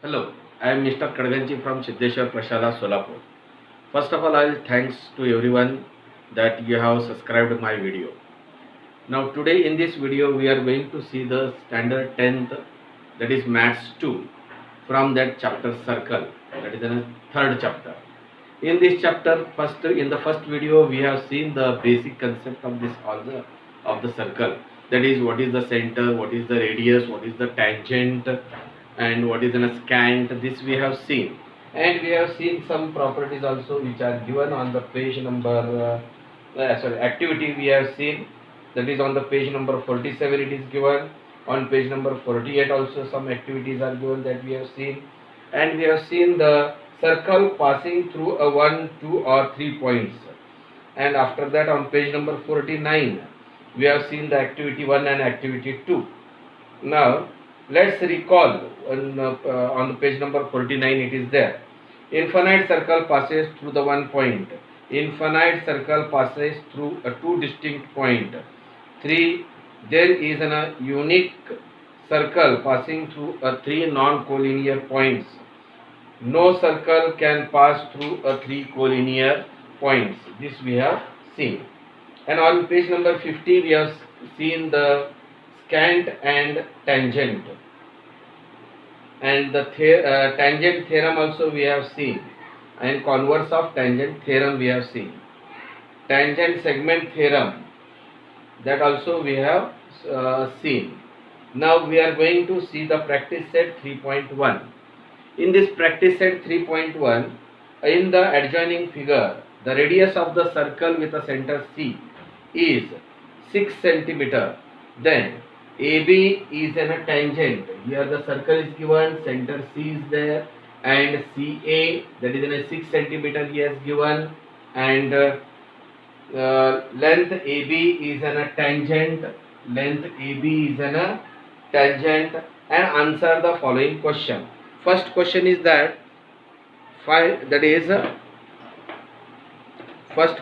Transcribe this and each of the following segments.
Hello, I am Mr. Kadganji from Siddheshwar Prashala, Solapur. First of all, I will thanks to everyone that you have subscribed my video. Now today in this video we are going to see the standard 10th, that is Maths 2, from that chapter Circle, that is the third chapter. In this chapter, in the first video we have seen the basic concept of this of the circle, that is what is the center, what is the radius, what is the tangent, and what is an scant. This we have seen, and we have seen some properties also which are given on the page number activity we have seen, that is on the page number 47 it is given. On page number 48 also some activities are given that we have seen, and we have seen the circle passing through a 1, 2 or 3 points. And after that on page number 49 we have seen the activity 1 and activity 2. Now let's recall on the page number 49 it is there. Infinite circle passes through the 1 point. Infinite circle passes through a 2 distinct point. 3. There is a unique circle passing through a 3 non-collinear points. No circle can pass through a 3 collinear points. This we have seen. And on page number 50 we have seen the scant and tangent. And the tangent theorem also we have seen, and converse of tangent theorem we have seen. Tangent segment theorem, that also we have seen. Now we are going to see the practice set 3.1. In this practice set 3.1, in the adjoining figure, the radius of the circle with a center C is 6 centimeter. Then AB is in a tangent. Here the circle is given, center C is there, and CA, that is in a 6 centimeter he has given, and length AB is in a tangent. Length AB is in a tangent, and answer the following question. First question is that first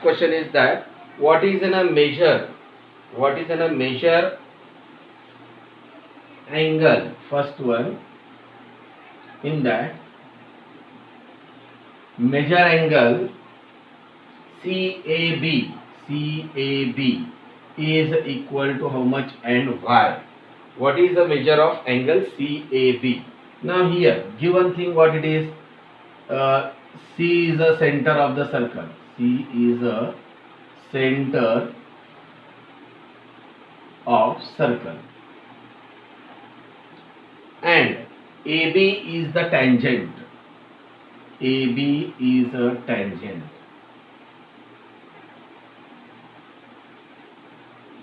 question is that what is in a measure? What is in a measure angle? First one, in that measure angle CAB is equal to how much and why? What is the measure of angle CAB? Now here given thing what it is, C is the center of the circle. C is a center of circle, and AB is the tangent. AB is a tangent.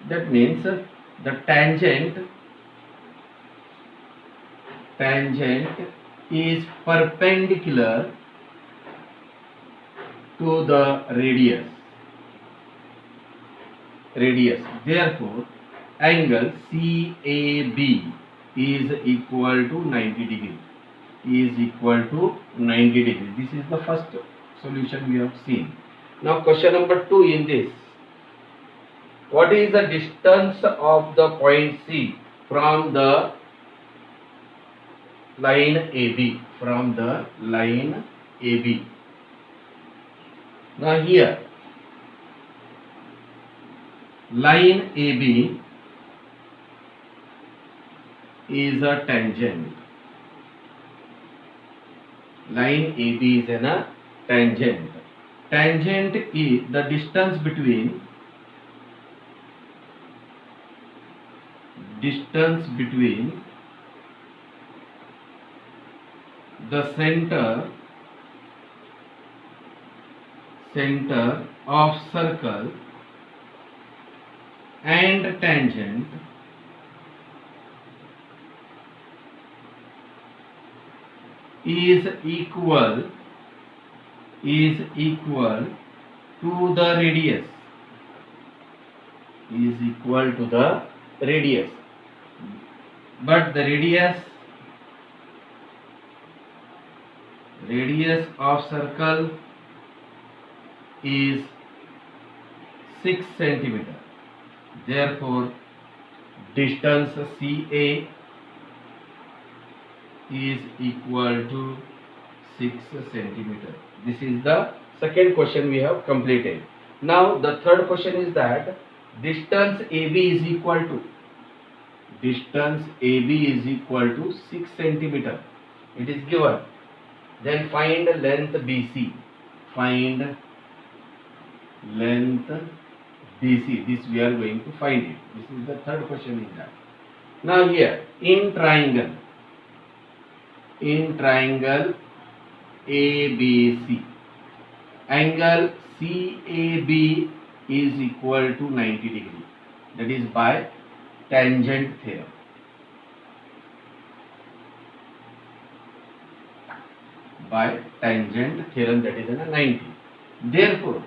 That means the tangent is perpendicular to the radius. Therefore, angle CAB is equal to 90 degree. This is the first solution we have seen. Now question number 2 in this. What is the distance of the point C from the line AB? Now here line AB is a tangent. Line AB is a tangent. Tangent is the distance between the center of circle and tangent is equal to the radius. But the radius of circle is 6 centimeter. Therefore, distance CA is equal to 6 centimeter. This is the second question we have completed. Now the third question is that distance AB is equal to 6 centimeter. It is given. Then find length BC. Find length BC. This we are going to find it. This is the third question in that. Now here in triangle ABC, angle CAB is equal to 90 degree. That is by tangent theorem. By tangent theorem, that is 90. Therefore,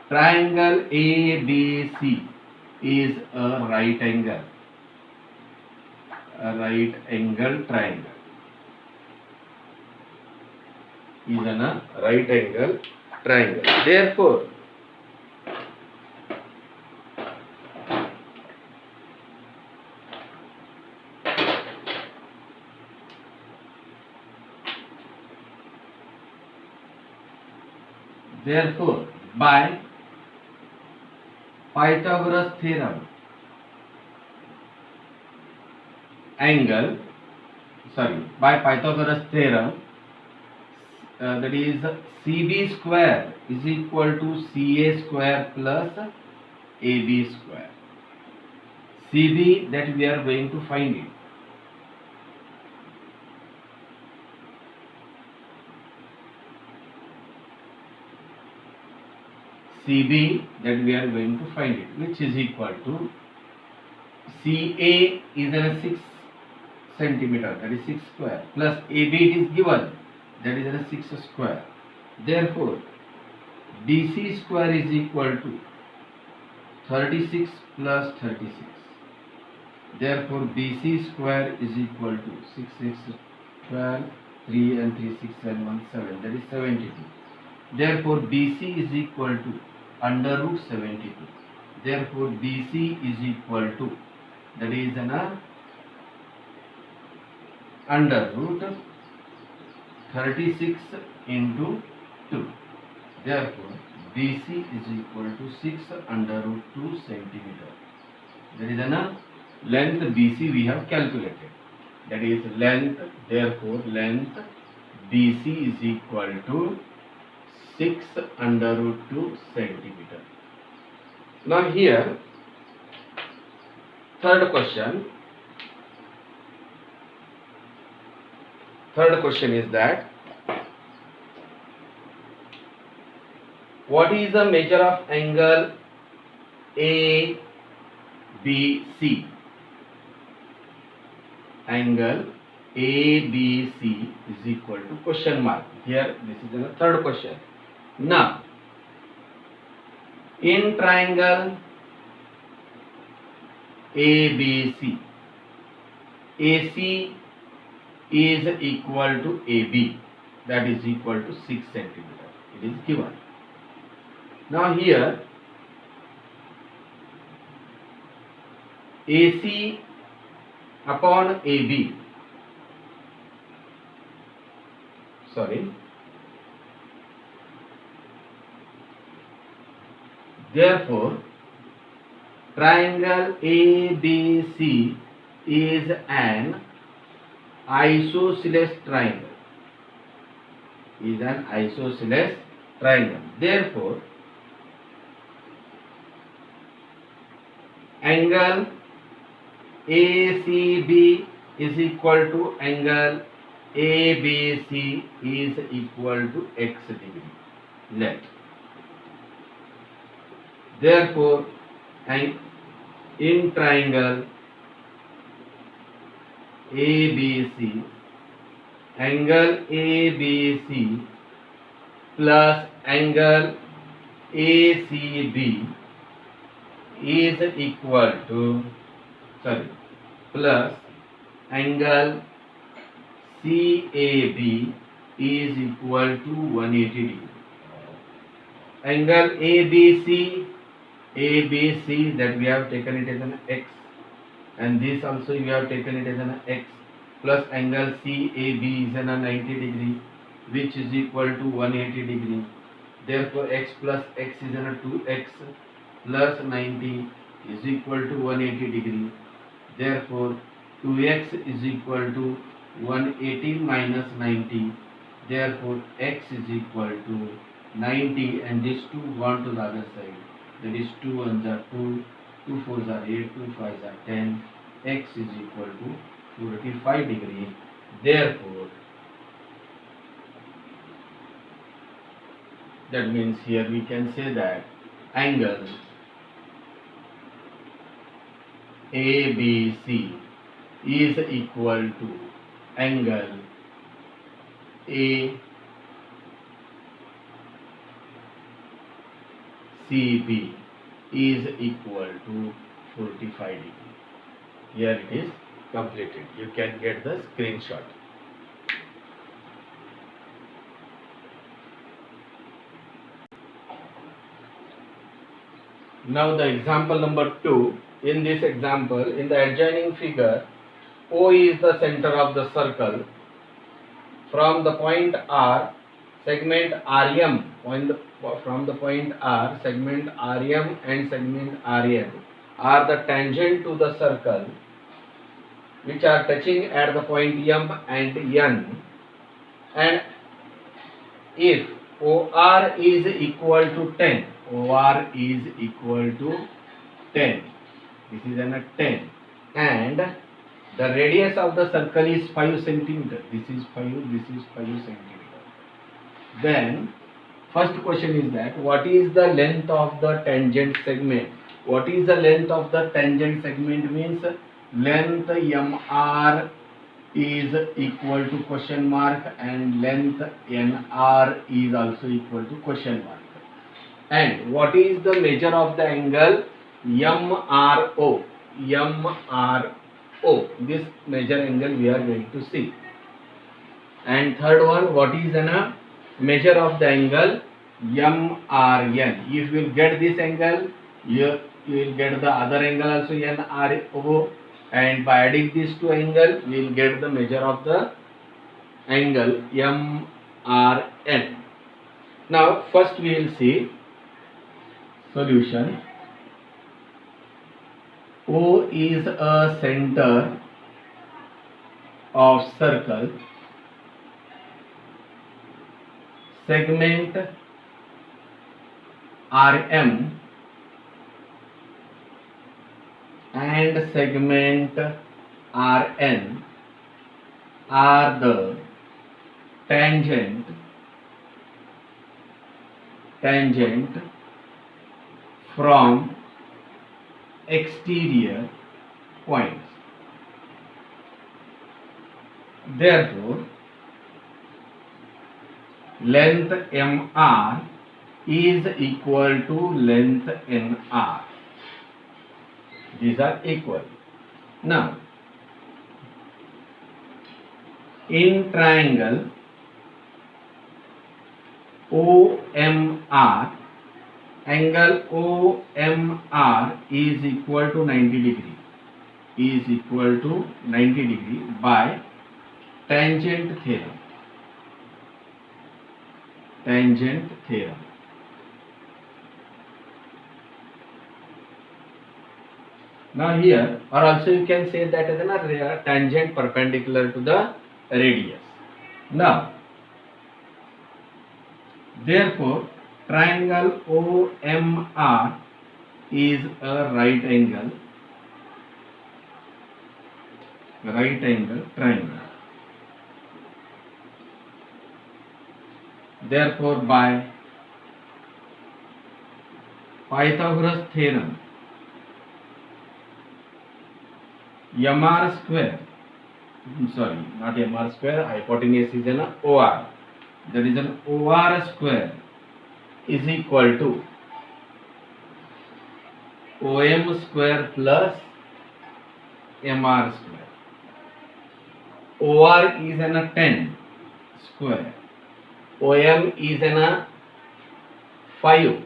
triangle ABC is a right angle triangle. Is a right angle triangle. Therefore, by Pythagoras theorem, that is CB square is equal to CA square plus AB square. CB, that we are going to find it. CB, that we are going to find it, which is equal to CA is 6 centimeter, that is 6 square, plus AB it is given, that is 6 square. Therefore, BC square is equal to 36 plus 36. Therefore, BC square is equal to 6, 6, 12, 3 and 3, 6 and 1, 7, that is 72. Therefore, BC is equal to under root 72. Therefore, BC is equal to, that is under root 36 into 2. Therefore, BC is equal to 6 under root 2 centimeter. That is length BC we have calculated. That is length, therefore length BC is equal to 6 under root 2 centimeter. Now here, third question is that what is the measure of angle ABC? Angle ABC is equal to question mark. Here this is the third question. Now in triangle ABC, AC is equal to AB, that is equal to 6 centimeter. It is given. Now here AC upon AB, therefore triangle ABC is an isosceles triangle. Therefore, angle ACB is equal to angle ABC is equal to x degree. Let. Therefore, in triangle ABC, angle ABC plus angle ACB is equal to plus angle CAB is equal to 180 degree. Angle ABC that we have taken it as an x. and this also you have taken it as an x, plus angle CAB is an 90 degree, which is equal to 180 degree. Therefore x plus x is an 2x plus 90 is equal to 180 degree. Therefore 2x is equal to 180 minus 90. Therefore x is equal to 90, and these two gone to the other side. That is 2 1s are 2, 2 4s are 8, 2 5s are 10. X is equal to 45 degree. Therefore, that means here we can say that angle ABC is equal to angle ACB is equal to 45 degree. Here it is completed. You can get the screenshot. Now the example number 2. In this example, in the adjoining figure, O is the center of the circle. From the point R, segment RM, from the point R, segment RM and segment RN are the tangent to the circle, which are touching at the point M and N, and if OR is equal to 10, OR is equal to 10, this is an 10, and the radius of the circle is 5 centimeter. This is 5, this is 5 centimeter. Then first question is that what is the length of the tangent segment? What is the length of the tangent segment? Means length MR is equal to question mark, and length NR is also equal to question mark. And what is the measure of the angle MRO? MRO, this measure angle we are going to see. And third one, what is the measure of the angle MRN? If you will get this angle, you will get the other angle also NRO, and by adding these two angles, we will get the measure of the angle MRN. Now first we will see solution. O is a center of circle. Segment RM and segment RN are the tangent from exterior points. Therefore, length MR is equal to length NR. These are equal. Now, in triangle OMR, angle OMR is equal to 90 degree. Is equal to 90 degree by tangent theorem. Tangent theorem. Now here, or also you can say that as a tangent perpendicular to the radius. Now, therefore, triangle OMR is a right angle triangle. Therefore, by Pythagoras theorem, MR square, sorry, not MR square, hypotenuse is an OR. There is an OR square is equal to OM square plus MR square. OR is an 10 square. OM is an 5.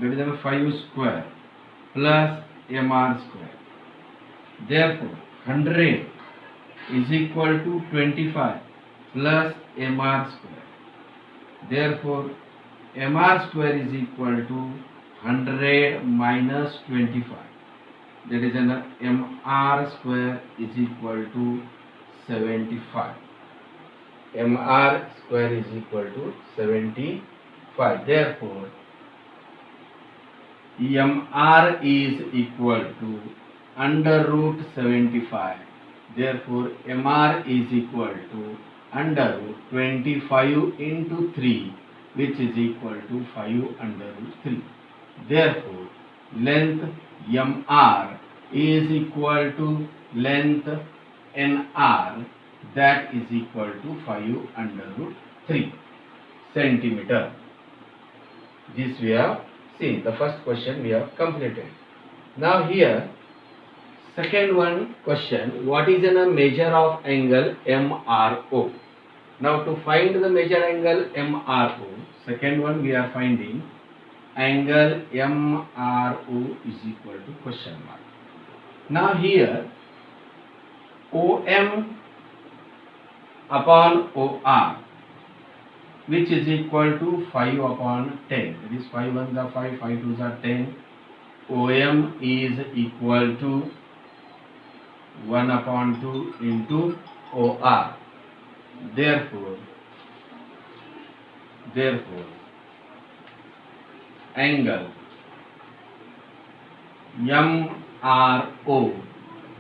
That is an 5 square plus MR square. Therefore, 100 is equal to 25 plus mr square. Therefore, mr square is equal to 100 minus 25. That is an mr square is equal to 75. Mr square is equal to 75. Therefore, mr is equal to under root 75. Therefore, mr is equal to under root 25 into 3, which is equal to 5 under root 3. Therefore, length mr is equal to length nr, that is equal to 5 under root 3 centimeter. This we have seen. The first question we have completed. Now here, second one question, what is a measure of angle MRO? Now to find the measure angle MRO, second one we are finding angle MRO is equal to question mark. Now here OM upon OR, which is equal to 5 upon 10. That is 5 1s are 5, 5 2s are 10. OM is equal to 1 upon 2 into OR. Therefore, angle MRO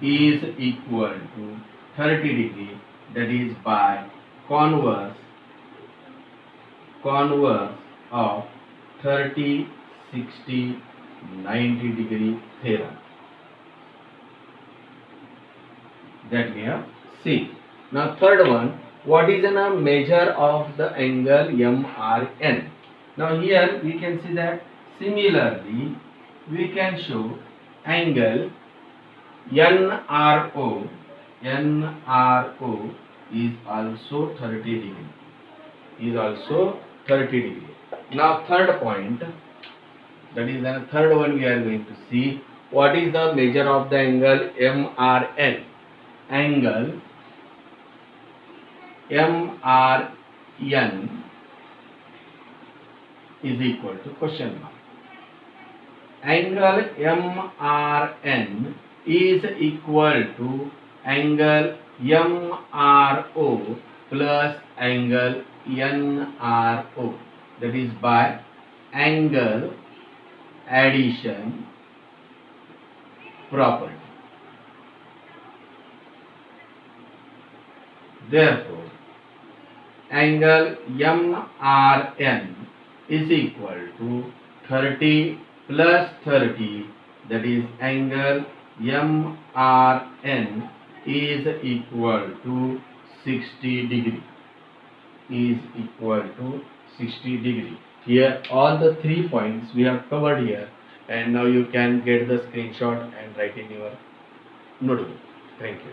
is equal to 30 degree, that is by converse of 30, 60, 90 degree theorem that we have seen. Now third one, what is a measure of the angle MRN? Now here we can see that similarly we can show angle NRO is also 30 degree. Now third point, that is the third one we are going to see, what is the measure of the angle MRN? Angle MRN is equal to question mark. Angle MRN is equal to angle MRO plus angle NRO, that is by angle addition property. Therefore, angle MRN is equal to 30 plus 30, that is angle MRN is equal to 60 degree. Here all the 3 points we have covered here, and now you can get the screenshot and write in your notebook. Thank you.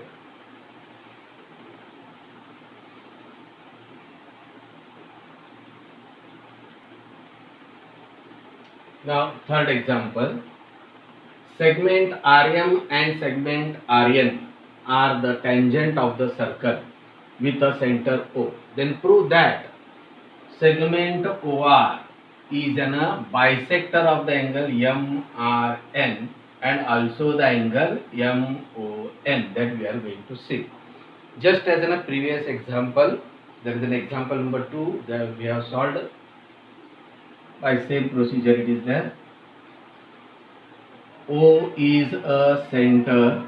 Now third example, segment RM and segment RN are the tangent of the circle with a center O. Then prove that segment OR is a bisector of the angle MRN and also the angle MON, that we are going to see. Just as in a previous example, there is an example number 2 that we have solved. By same procedure it is there. O is a center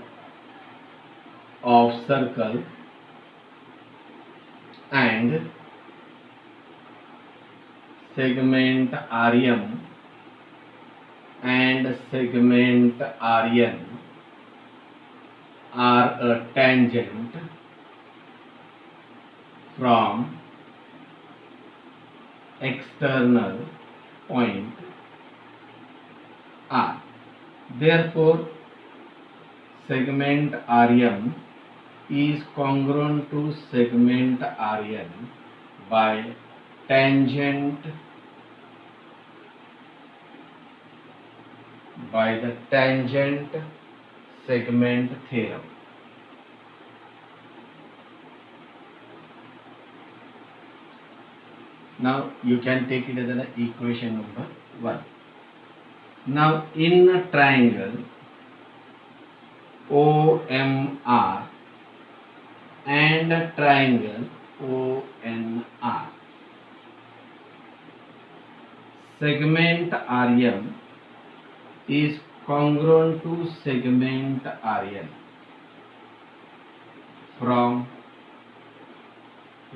of circle and segment RM and segment RN are a tangent from external point R. Therefore, segment RM is congruent to segment RN by tangent segment theorem. Now you can take it as an equation number 1. Now in a triangle OMR and a triangle ONR, segment RM is congruent to segment RN from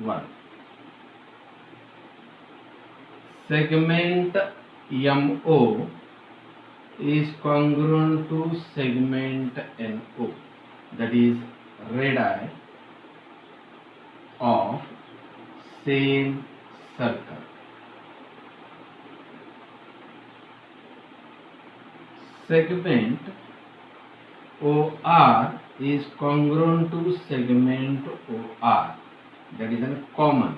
1. Segment MO is congruent to segment NO, that is radii of same circle. Segment OR is congruent to segment OR, that is a common.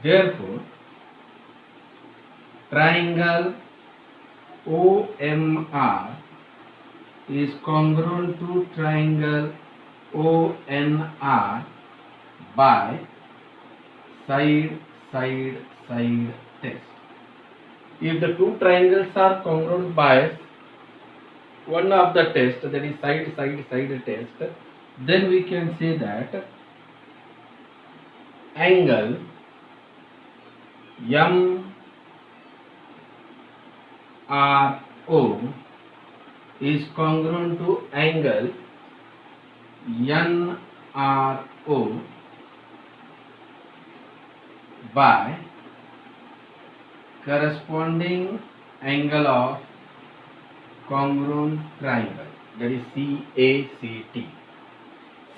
Therefore, triangle OMR is congruent to triangle ONR by side test. If the two triangles are congruent by one of the test, that is side test, then we can say that angle MRO is congruent to angle NRO by corresponding angle of congruent triangle, that is CACT.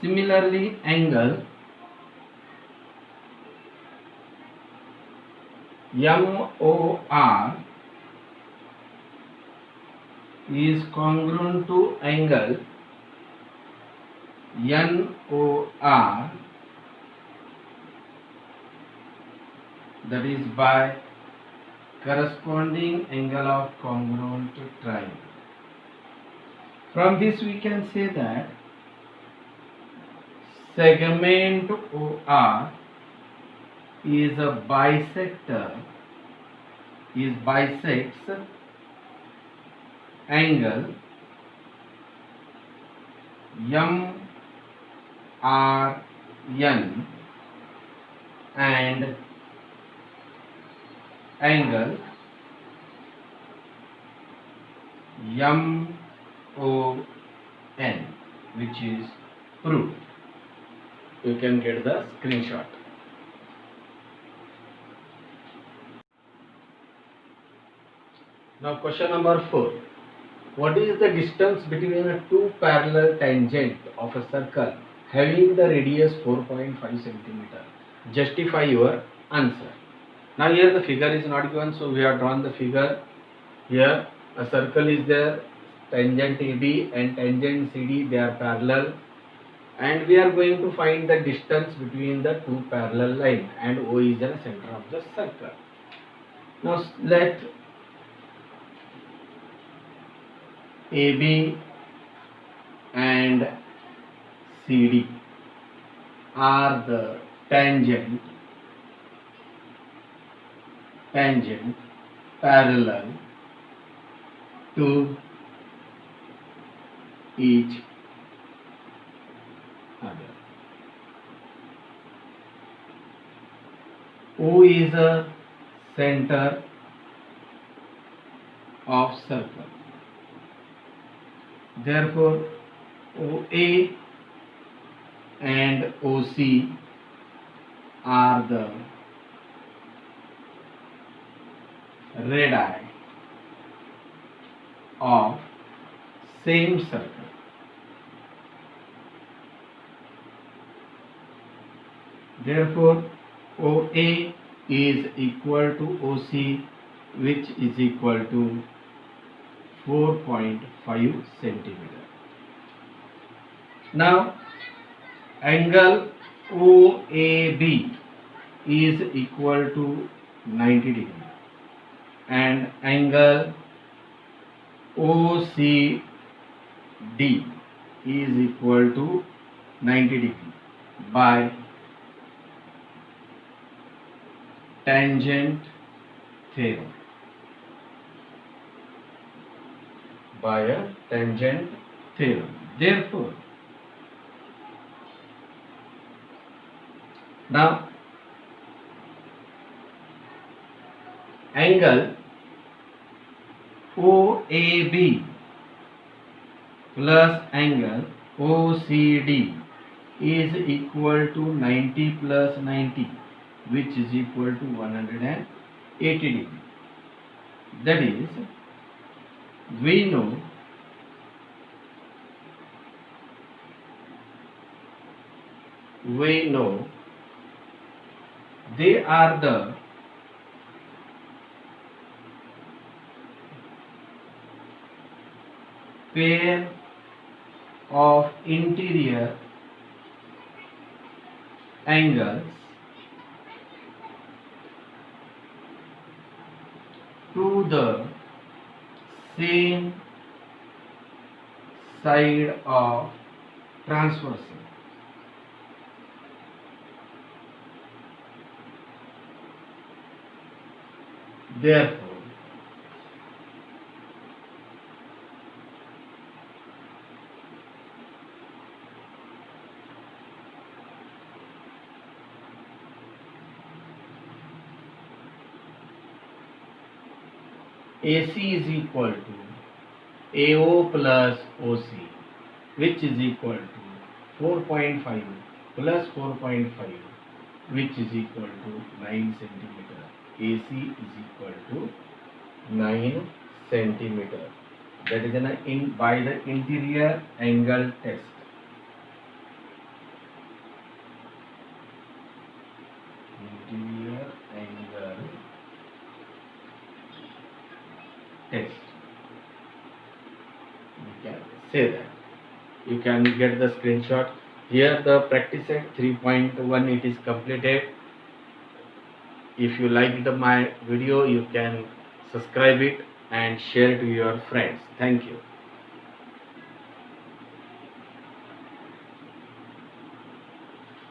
Similarly, angle MOR is congruent to angle NOR, that is by corresponding angle of congruent triangle. From this we can say that segment OR is a bisector, bisects angle MRN and angle MON, which is proved. You can get the screenshot. Now question number 4. What is the distance between a two parallel tangent of a circle having the radius 4.5 cm? Justify your answer. Now here the figure is not given, so we have drawn the figure. Here a circle is there, tangent AB and tangent CD, they are parallel, and we are going to find the distance between the two parallel lines, and O is the center of the circle. Now let AB and CD are the tangent parallel to each other. O is a center of circle. Therefore, OA and OC are the radii of same circle. Therefore, OA is equal to OC, which is equal to 4.5 centimeter. Now, angle OAB is equal to 90 degree. and angle OCD is equal to 90 degree by tangent theorem. By a tangent theorem. Therefore, now angle OAB plus angle OCD is equal to 90 plus 90, which is equal to 180 degree. That is, we know they are the pair of interior angles to the same side of transversal. Therefore, AC is equal to AO plus OC, which is equal to 4.5 plus 4.5, which is equal to 9 centimeter. AC is equal to 9 centimeter. That is by the interior angle test. Interior angle test. You can say that. You can get the screenshot. Here the practice set 3.1 it is completed. If you liked my video, you can subscribe it and share it to your friends. Thank you.